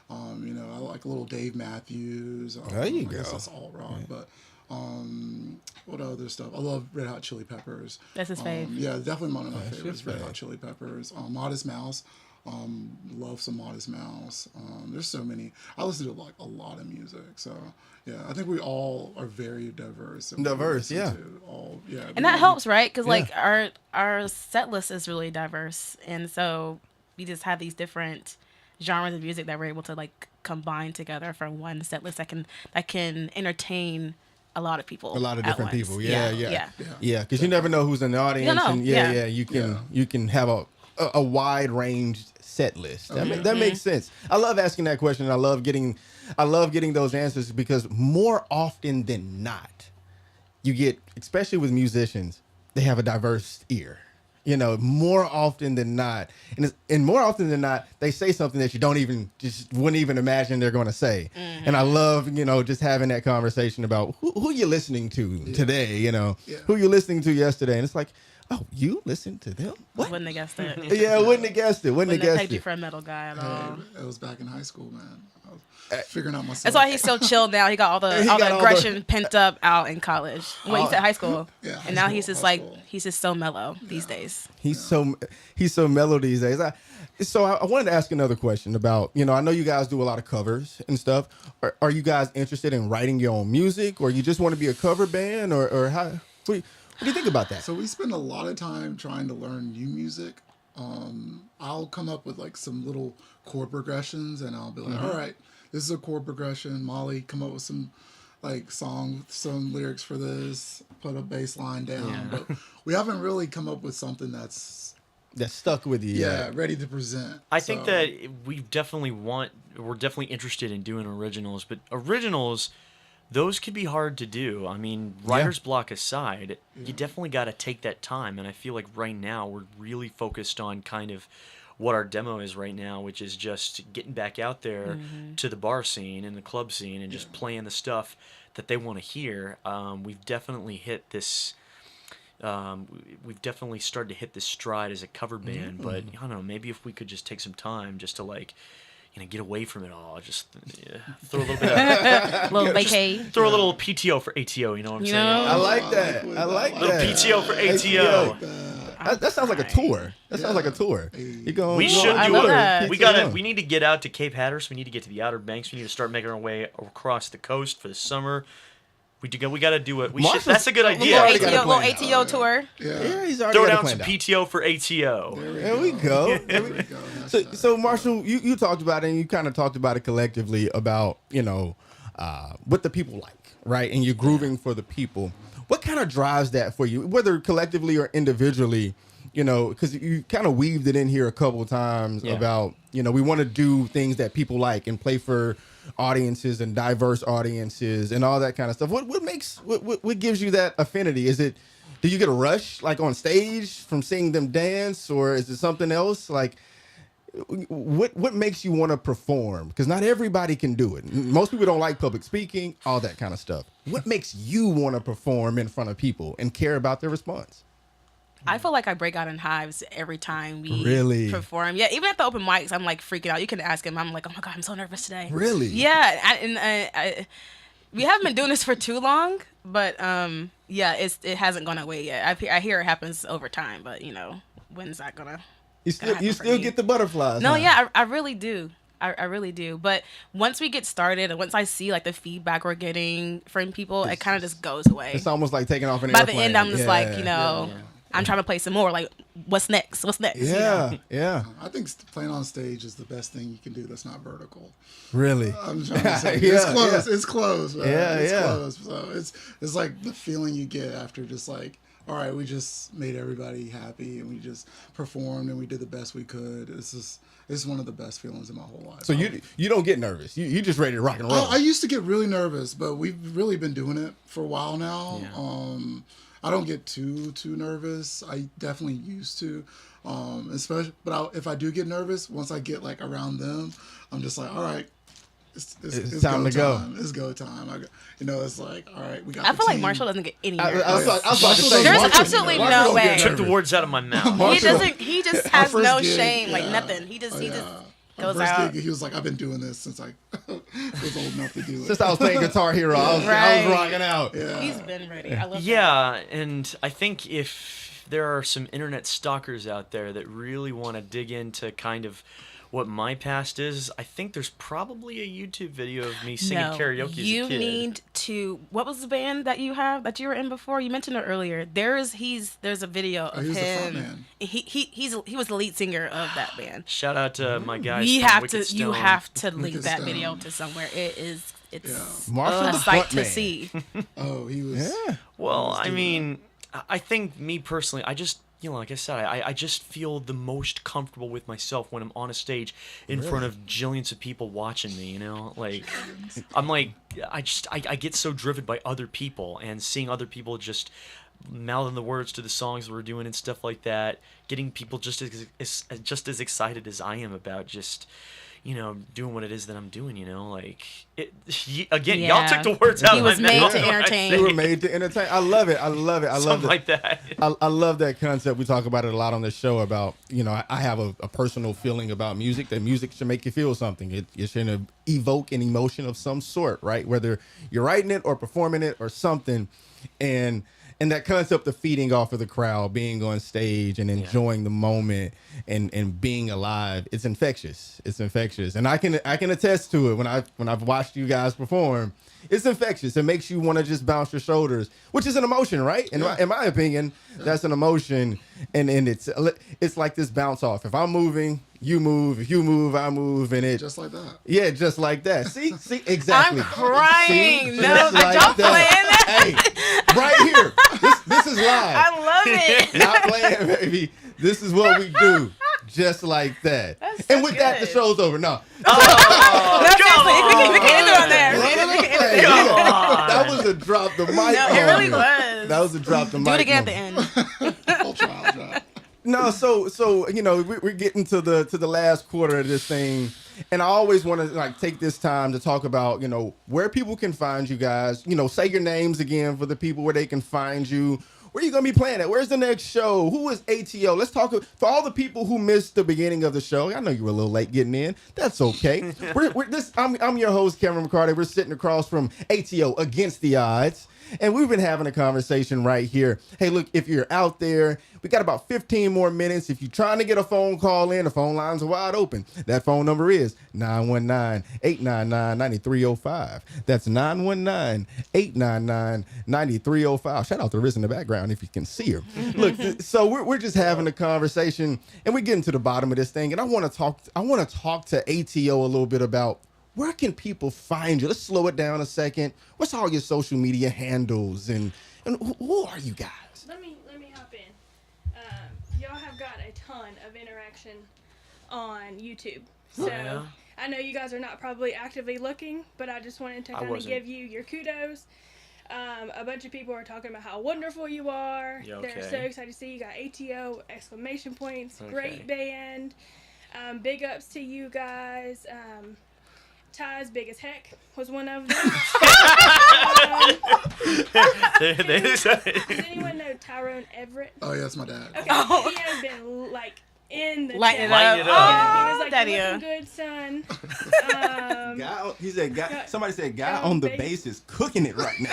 you know I like a little Dave Matthews. There you I guess go. that's all rock, but. What other stuff? I love Red Hot Chili Peppers. That's his fave. Yeah, definitely one of my That's favorites. your Red fave. Hot Chili Peppers. Modest Mouse. Love some Modest Mouse. There's so many. I listen to like a lot of music. So yeah, I think we all are very diverse. And we Diverse, listen yeah. to all, yeah. And that helps, right? Because like Yeah. our set list is really diverse, and so we just have these different genres of music that we're able to like combine together for one set list that can entertain a lot of people. A lot of at different once. people. Yeah. Yeah. Because you never know who's in the audience. know. And Yeah. you can have a wide range set list. That makes sense. I love asking that question. I love getting those answers because more often than not, you get, especially with musicians, they have a diverse ear. You know, more often than not, and more often than not, they say something that you wouldn't even imagine they're going to say. And I love, you know, just having that conversation about who you're listening to today. You know, who you're listening to yesterday, and it's like, oh, you listened to them? What? Wouldn't have guessed it. Yeah, wouldn't have guessed it. Wouldn't have Wouldn't have guessed pegged you it. for a metal guy at all. Hey, it was back in high school, man. I was figuring out myself. That's why he's so chill now. He got all the He got all aggression pent up out in college. Well, he's at high school, Yeah, and now high he's school, just high like school. he's just so mellow these days. He's so mellow these days. So I wanted to ask another question about, you know, I know you guys do a lot of covers and stuff. Are you guys interested in writing your own music, or you just want to be a cover band, or how? What do you think about that? So we spend a lot of time trying to learn new music. I'll come up with like some little chord progressions, and I'll be like, all right, this is a chord progression. Molly, come up with some like some lyrics for this. Put a bass line down. But we haven't really come up with something that's That stuck with you. ready to present. I think that we're definitely interested in doing originals, but originals, those could be hard to do. I mean, writer's block aside, you definitely got to take that time. And I feel like right now we're really focused on kind of what our demo is right now, which is just getting back out there to the bar scene and the club scene and just playing the stuff that they want to hear. We've definitely hit this. We've definitely started to hit this stride as a cover band, but I don't know. Maybe if we could just take some time just to like, you know, get away from it all. Just throw a little bit of Little vacay. throw a little PTO for ATO. You know what I'm You saying? know? I like that. I like Little that. PTO for ATO. That sounds like a tour. That sounds like a tour. You go. We you should go I do love it. that. We need to get out to Cape Hatteras. We need to get to the Outer Banks. We need to start making our way across the coast for the summer. We got to do it. That's a good idea. already got a Little plan. ATO tour. Yeah, he's already Throw got a down plan some out. PTO for ATO. There we go. So Marshall, you talked about it, and you kind of talked about it collectively about, you know, what the people like, right? And you're grooving for the people. What kind of drives that for you, whether collectively or individually? You know, because you kind of weaved it in here a couple of times about, you know, we want to do things that people like and play for audiences and diverse audiences and all that kind of stuff. What gives you that affinity? Is it do you get a rush like on stage from seeing them dance, or is it something else? Like, what makes you want to perform? Because not everybody can do it. Most people don't like public speaking, all that kind of stuff. What makes you want to perform in front of people and care about their response? I feel like I break out in hives every time we Really? perform. Yeah, even at the open mics, I'm like freaking out. You can ask him. I'm like, oh my God, I'm so nervous today. Really? Yeah, we haven't been doing this for too long, but yeah, it hasn't gone away yet. I hear it happens over time, but when's that gonna? You still get the butterflies. No, huh? yeah, I really do. I really do. But once we get started and once I see like the feedback we're getting from people, it kind of just goes away. It's almost like taking off an By airplane. the end, I'm just like, I'm trying to play some more. Like, what's next? What's next? Yeah. I think playing on stage is the best thing you can do that's not vertical. Really? I'm trying to say Yeah, it's close. yeah. It's close. Man. Yeah, it's yeah. close. So it's like the feeling you get after just like, all right, we just made everybody happy and we just performed and we did the best we could. It's one of the best feelings in my whole life. So you don't get nervous. You just ready to rock and roll. I used to get really nervous, but we've really been doing it for a while now. Yeah. I don't get too nervous. I definitely used to, especially. But if I do get nervous, once I get like around them, I'm just like, all right, it's time to go. It's go time. It's like, all right, we got. I the feel like team. Marshall doesn't get any I nervous. was about to say, There's Marshall- absolutely Marshall no don't get way. Took the nervous. words out of my mouth. He Marshall- doesn't. He just has first no gig, shame, like yeah. nothing. He just Our goes first out. gig, he was like, I've been doing this since I was old enough to do it. Since I was playing Guitar Hero, I was Right. rocking out. Yeah. He's been ready. I love that. Yeah, and I think if there are some internet stalkers out there that really want to dig into kind of what my past is, I think there's probably a YouTube video of me singing karaoke as a you kid. need to. What was the band that you were in before? You mentioned it earlier. There's a video of he was the him. front man. He was the lead singer of that band. Shout out to my guys. You from have Wicked to. You Stone. have to link Wicked that Stone. video to somewhere. It's Marshall a the sight front to man. see. Oh, he was. Yeah. Well, Let's I do mean, I think me personally, I just, like I said, I just feel the most comfortable with myself when I'm on a stage in front of jillions of people watching me, Like, I'm like, I get so driven by other people and seeing other people just mouthing the words to the songs we're doing and stuff like that, getting people just as excited as I am about just, doing what it is that I'm doing, like again, Yeah. y'all took the words out He of my was made mouth to when I entertain. say They were made to entertain. I love it. I love it. I love something it. like that. I love that concept. We talk about it a lot on this show about, I have a personal feeling about music, that music should make you feel something. It should evoke an emotion of some sort, right? Whether you're writing it or performing it or something. And that concept of feeding off of the crowd, being on stage and enjoying the moment and being alive, it's infectious. It's infectious. And I can attest to it when I've watched you guys perform. It's infectious. It makes you want to just bounce your shoulders, which is an emotion, right? In my opinion, that's an emotion, and it's like this bounce off. If I'm moving, you move. If you move, I move, and it Just like that. Yeah, just like that. See, exactly. I'm crying. See? No, Just don't play that. Hey, right here. This is live. I love it. Not playing, baby. This is what we do. Just like that. That's so And with that, the good. show's over. No. No, seriously, we can end it on there. Hey, that was a drop the mic. No, it really was. That was a drop the mic. Do it again moment. at the end. I'll try. No, so we're getting to the last quarter of this thing, and I always want to take this time to talk about where people can find you guys. Say your names again for the people where they can find you. Where are you gonna be playing at? Where's the next show? Who is ATO? Let's talk for all the people who missed the beginning of the show. I know you were a little late getting in. That's okay. I'm your host, Cameron McCarty. We're sitting across from ATO Against the Odds. And we've been having a conversation right here. Hey, look, if you're out there, we got about 15 more minutes. If you're trying to get a phone call in, the phone lines are wide open. That phone number is 919-899-9305. That's 919-899-9305. Shout out to Riz in the background if you can see her. Look, so we're just having a conversation, and we're getting to the bottom of this thing. And I want to talk to ATO a little bit about, where can people find you? Let's slow it down a second. What's all your social media handles, and who are you guys? Let me hop in. Y'all have got a ton of interaction on YouTube. So yeah? I know you guys are not probably actively looking, but I just wanted to kind of wasn't. give you your kudos. A bunch of people are talking about how wonderful you are. Yeah, They're so okay. excited to see you. Got ATO, exclamation points, Okay. great band. Big ups to you guys. Ty's big as heck was one of them. Does anyone know Tyrone Everett? Oh yeah, that's my dad. Okay, Oh. he has been like in the Lighten it chat. Lighten up. it up. He was like, Daddy. "You looking good, son." He said, Got- somebody said, guy got on the bass. bass is cooking it right now.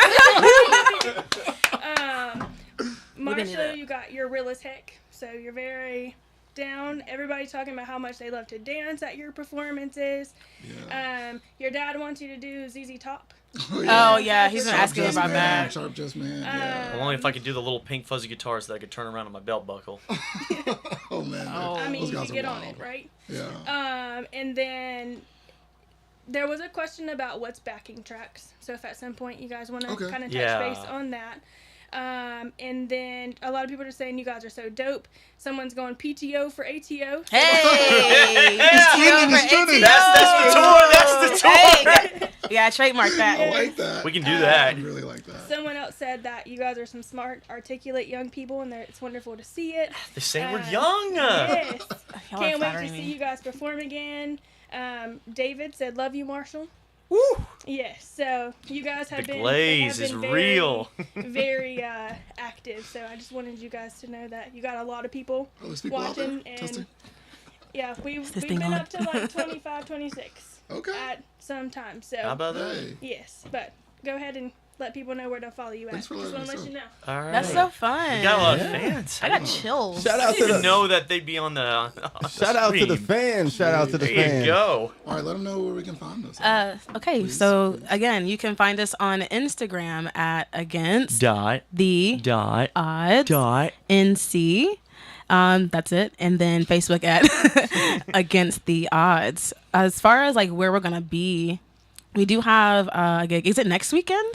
Marshall, you got you're real as heck, so you're very down. Everybody talking about how much they love to dance at your performances. Yeah. Your dad wants you to do ZZ Top. Oh yeah, he's been Sharp asking Just about Man, that. Sharp Just Man. Yeah. Well, only if I could do the little pink fuzzy guitars that I could turn around on my belt buckle. Oh man. Oh. I mean, those you guys could are get on wild. it, right? Yeah. And then there was a question about what's backing tracks. So if at some point you guys want to Okay. kind of touch Yeah. base on that. And then a lot of people are saying you guys are so dope. Someone's going PTO for ATO. Hey, He's trending. That's the tour. That's the tour. Hey, yeah, trademark I that. like that. We can do I that. really like that. Someone else said that you guys are some smart, articulate young people, and it's wonderful to see it. They say we're Uh, young. Yes. Y'all are Can't wait to flattering see me. you guys perform again. David said, "Love you, Marshall." Woo. Yes. So you guys have The been glaze have is been very, real. very active. So I just wanted you guys to know that you got a lot of people Oh, there's people out there. watching, and Testing. yeah, we've this been thing on? up to like 25, 26 Okay. at some time. So How about that? Hey. yes, but go ahead and let people know where to follow you at. Thanks for Just letting want us to let know. you know. All right. That's so fun. We got a lot Yeah. of fans. I got chills. Shout I out to didn't the know that they'd be on the. On shout out to the stream. fans. Shout out to the There fans. you go. All right, let them know where we can find us. Okay, Please, so please. again, you can find us on Instagram at against Dot. the Dot. odds Dot. NC. That's it. And then Facebook at against the odds. As far as like where we're gonna be, we do have a gig. Is it next weekend?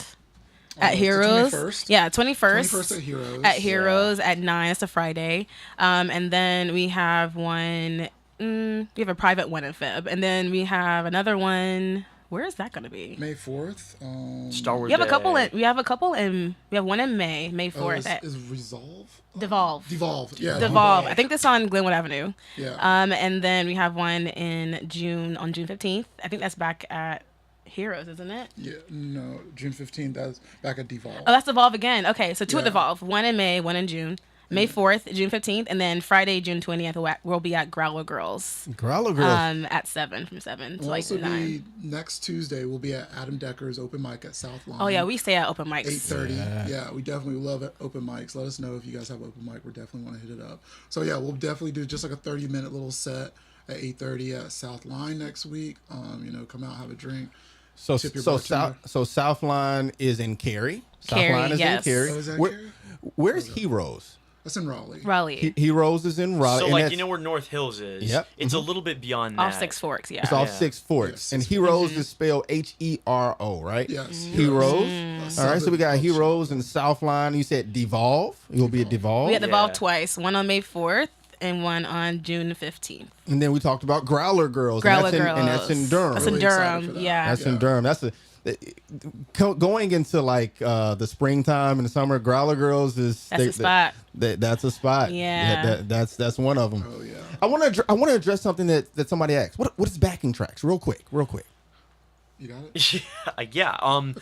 At It's the Heroes. 21st. Yeah, 21st. 21st at Heroes. At Heroes at 9. It's a Friday. And then we have one. We have a private one in Feb, and then we have another one. Where is that going to be? May 4th. Star Wars. We have a couple. Day. We have a couple in. We have one in May 4th. At is Resolve? Devolve. Devolve. Yeah. Devolve. I think that's on Glenwood Avenue. Yeah. And then we have one in June on June 15th. I think that's back at Heroes, isn't it? Yeah. No, June 15th. That's back at Devolve. Oh, that's Devolve again. Okay, so two at Yeah. Devolve. One in May, one in June. May 4th, June 15th, and then Friday, June 20th, we'll be at Growler Girls. Growler Girls. At 7, from 7 to We'll like also 9. be next Tuesday. We'll be at Adam Decker's open mic at South Line. Oh yeah, we stay at open mics. 8:30. Yeah, we definitely love it. Open mics. Let us know if you guys have open mic. We definitely want to hit it up. So yeah, we'll definitely do just like a 30-minute little set at 8:30 at South Line next week. Come out, have a drink. So Tip your South bartender. Southline is in Cary. Cary, Southline is yes. in Cary. Oh, is that Where- Cary? Where's Heroes? That's in Raleigh. Raleigh. Heroes is in Raleigh. So and like that's- you know where North Hills is. Yep. It's a little bit beyond that. Off Six Forks, yeah. It's off Yeah. 6 Forks. Yeah, and 6 Heroes is spelled Hero, right? Yes. Heroes. All right, so we got Heroes and Southline. You said Devolve. You'll be at Devolve. We had Devolve Yeah. twice. One on May 4th and one on June 15th. And then we talked about Growler Girls. Growler and that's Girls. In, and that's in Durham. That's Really in excited Durham, for that. yeah. That's in Durham. That's going into like the springtime and the summer. Growler Girls is That's a spot. That's a spot. Yeah. That's one of them. Oh yeah. I want to address something that somebody asked. What is backing tracks? Real quick. You got it. Yeah.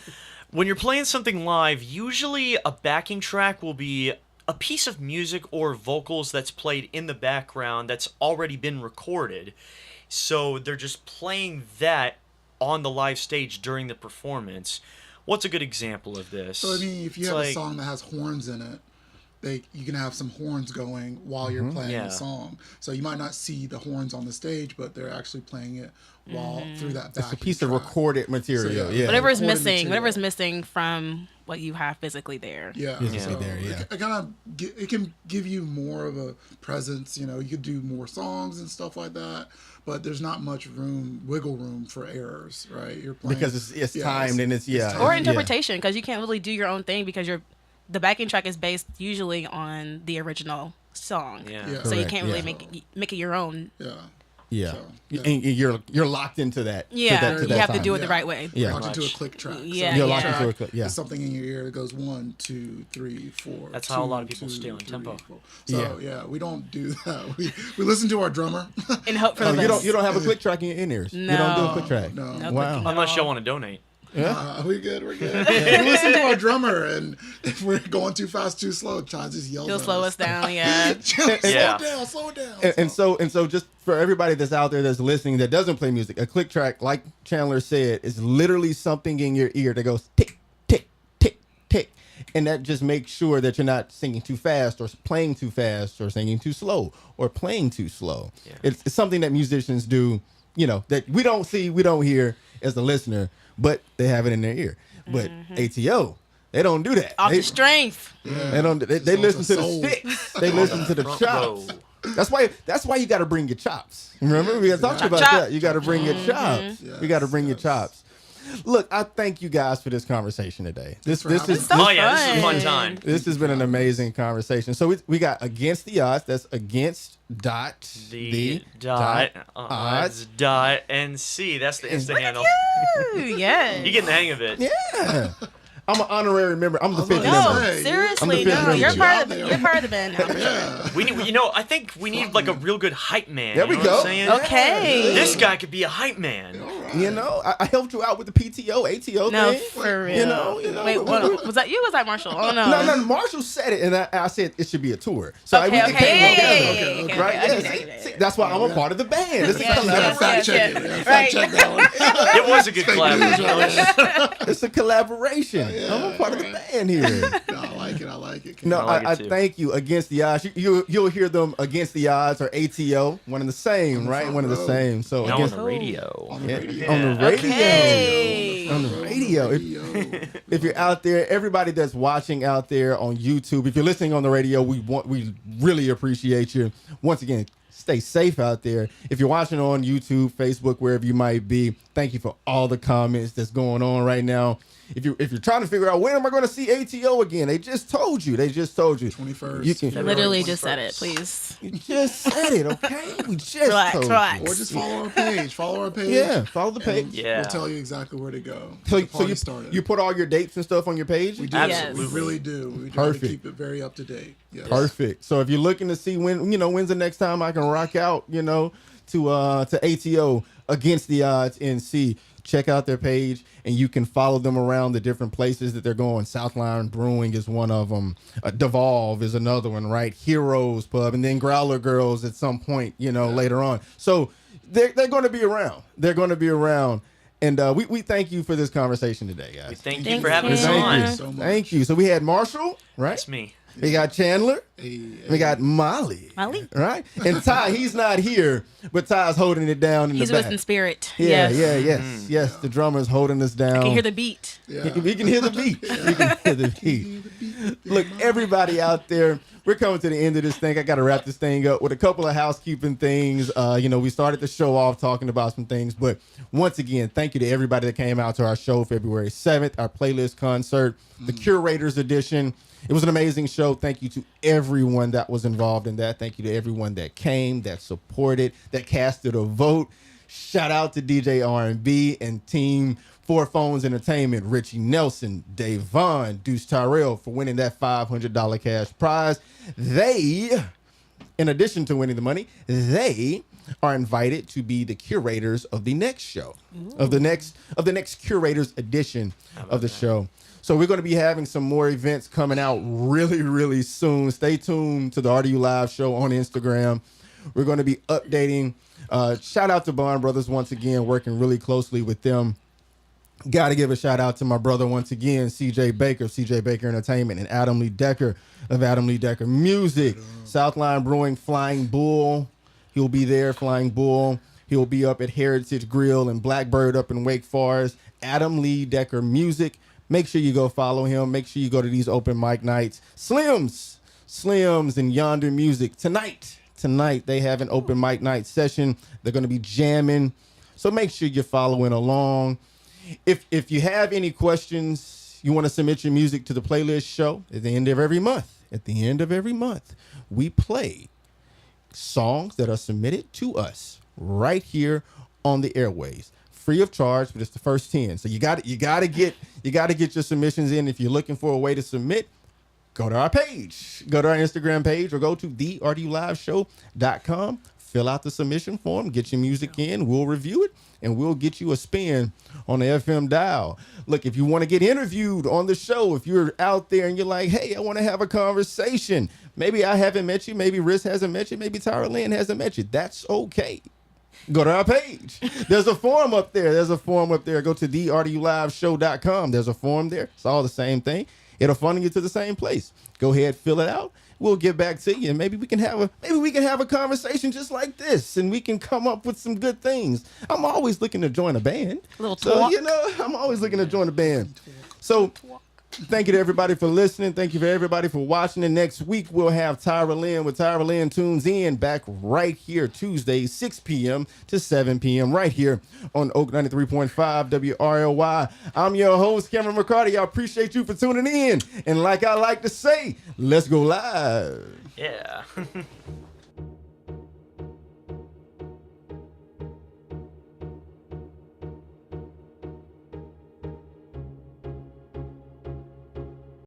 When you're playing something live, usually a backing track will be a piece of music or vocals that's played in the background that's already been recorded. So they're just playing that on the live stage during the performance. What's a good example of this? So I mean, if you It's have like- a song that has horns in it, you can have some horns going while you're playing Yeah. the song. So you might not see the horns on the stage, but they're actually playing it while through that. It's a backing piece of track. recorded material. So, yeah. Whatever is Recorded missing, material. whatever's missing from what you have physically there. Yeah, Physically so there, yeah. It kind of it can give you more of a presence. You could do more songs and stuff like that, but there's not much wiggle room for errors, right? You're playing Because it's yeah, timed and it's timed. Or yeah. interpretation, because you can't really do your own thing because the backing track is based usually on the original song. Yeah. Yeah. So you Correct, can't really yeah. make it your own. Yeah. Yeah. So, yeah. And you're locked into that. Yeah, to you that have to time. do it the right way. Yeah. Locked into a Much. click track. Yeah, You're yeah. locked into a click. Yeah. There's something in your ear that goes 1, 2, 3, 4. That's how a lot of people stay on tempo. 4. So yeah, we don't do that. We listen to our drummer. And hope for the Oh, best. you don't have a click track in your in-ears. You don't do a click track. No. No Wow. clicking. Unless y'all want to donate. We're good. We listen to our drummer, and if we're going too fast, too slow, Chaz just yells. He'll at slow us down. Yeah. Yeah. Slow it down. And so just for everybody that's out there that's listening that doesn't play music, a click track, like Chandler said, is literally something in your ear that goes tick, tick, tick, tick. And that just makes sure that you're not singing too fast or playing too fast or singing too slow or playing too slow. Yeah. It's something that musicians do, that we don't see, we don't hear as the listener, but they have it in their ear. But ATO, they don't do that. Off They- the strength. They don't. They listen to the soul. sticks. They listen to the Front chops. row. That's why you got to bring your chops. Remember we talked about Chop. that. You got to bring your chops. You got to bring your chops. Look, I thank you guys for this conversation today. This for having is us. Oh yeah, this is a fun Fun. time. this has been an amazing conversation. So we got against the odds. That's against The dot odds dot NC. That's the Insta handle. Ooh, yeah. You getting the hang of it. Yeah. I'm an honorary member. I'm the fifth No, member. Hey, seriously, I'm the fifth no. You're member. part of the you're part of the band now. Yeah. We need, I think we need like a real good hype man. There you we know go. What I'm saying? Okay. This guy could be a hype man. I helped you out with the PTO, ATO No, thing. for real. You know. Wait, was that you? Or was that Marshall? Oh no. No, Marshall said it, and I said it should be a tour. So Okay, we okay, came yeah, together, okay, right? I Yeah, do that. see, that's why I'm a part of the band. It's a Yes, collaboration. Fact check it. yes. Fact Right. check that one. It was a good collaboration. It's a collaboration. I'm a part of the band here. No, I like it. No, I like I it too. thank you. Against the odds, you'll hear them against the odds or ATO, one and the same, right? One and the same. So Now on against the radio. on the radio. Hey. On the radio. If you're out there, everybody that's watching out there on YouTube, if you're listening on the radio, we really appreciate you. Once again, stay safe out there. If you're watching on YouTube, Facebook, wherever you might be, thank you for all the comments that's going on right now. If you're trying to figure out when am I going to see ATO again, they just told you. 21st. You can Literally just said it, please. You just said it, okay? We just Relax, told relax. you. Or just follow our page. Follow our page. Yeah, follow the and page. Yeah. We'll tell you exactly where to go. So, The party started. you put all your dates and stuff on your page? We do. Absolutely. We really do. We try Perfect. to keep it very up to date. Yes. Perfect. So if you're looking to see when's the next time I can rock out, to ATO against the odds NC, check out their page and you can follow them around the different places that they're going. Southline Brewing is one of them. Devolve is another one, right? Heroes Pub, and then Growler Girls at some point, later on. So they're going to be around. They're going to be around. And we thank you for this conversation today, guys. We thank you Thanks, for having us Ken. on. Thank you. so much. Thank you. So we had Marshall, right? That's me. We got Chandler. Hey, We got Molly. Molly? Right? And Ty, he's not here, but Ty's holding it down in He's the with back. in spirit. Yeah, Yes. yes. The drummer's holding us down. I can hear the beat. yeah. We can hear the beat. We can hear the beat. Look, everybody out there, we're coming to the end of this thing. I got to wrap this thing up with a couple of housekeeping things. We started the show off talking about some things, but once again, thank you to everybody that came out to our show February 7th, our playlist concert, the Curators Edition. It was an amazing show. Thank you to everyone that was involved in that. Thank you to everyone that came, that supported, that casted a vote. Shout out to DJ R&B and Team Four Phones Entertainment, Richie Nelson, Dave Vaughn, Deuce Tyrell for winning that $500 cash prize. They, in addition to winning the money, they are invited to be the curators of the next show, of the next Curators edition of the show. So we're going to be having some more events coming out really, really soon. Stay tuned to the RDU Live Show on Instagram. We're going to be updating. Shout out to Bond Brothers once again, working really closely with them. Got to give a shout out to my brother once again, CJ Baker of CJ Baker Entertainment, and Adam Lee Decker of Adam Lee Decker Music. Southline Brewing, Flying Bull. He'll be there, Flying Bull. He'll be up at Heritage Grill and Blackbird up in Wake Forest. Adam Lee Decker Music. Make sure you go follow him. Make sure you go to these open mic nights. Slims and Yonder Music. Tonight, they have an open mic night session. They're going to be jamming. So make sure you're following along. If you have any questions, you want to submit your music to the playlist show at the end of every month. At the end of every month, we play songs that are submitted to us right here on the airways. Free of charge, but it's the first 10. So you got to get your submissions in. If you're looking for a way to submit, go to our page, go to our Instagram page, or go to the rduliveshow.com. Fill out the submission form, get your music in, we'll review it, and we'll get you a spin on the FM dial. Look, if you want to get interviewed on the show, if you're out there and you're like, hey, I want to have a conversation. Maybe I haven't met you. Maybe Riz hasn't met you. Maybe Tyra Lynn hasn't met you. That's okay. Go to our page. There's a form up there. Go to therduliveshow.com. There's a form there. It's all the same thing. It'll funnel you to the same place. Go ahead, fill it out. We'll get back to you, and maybe we can have a conversation just like this, and we can come up with some good things. I'm always looking to join a band. I'm always looking to join a band. So thank you to everybody for listening. Thank you for everybody for watching. And next week we'll have Tyra Lynn with Tyra Lynn Tunes In back right here Tuesday, 6 p.m. to 7 p.m. right here on Oak 93.5 WRLY. I'm your host, Cameron McCarty. I appreciate you for tuning in. And like I like to say, let's go live. Yeah.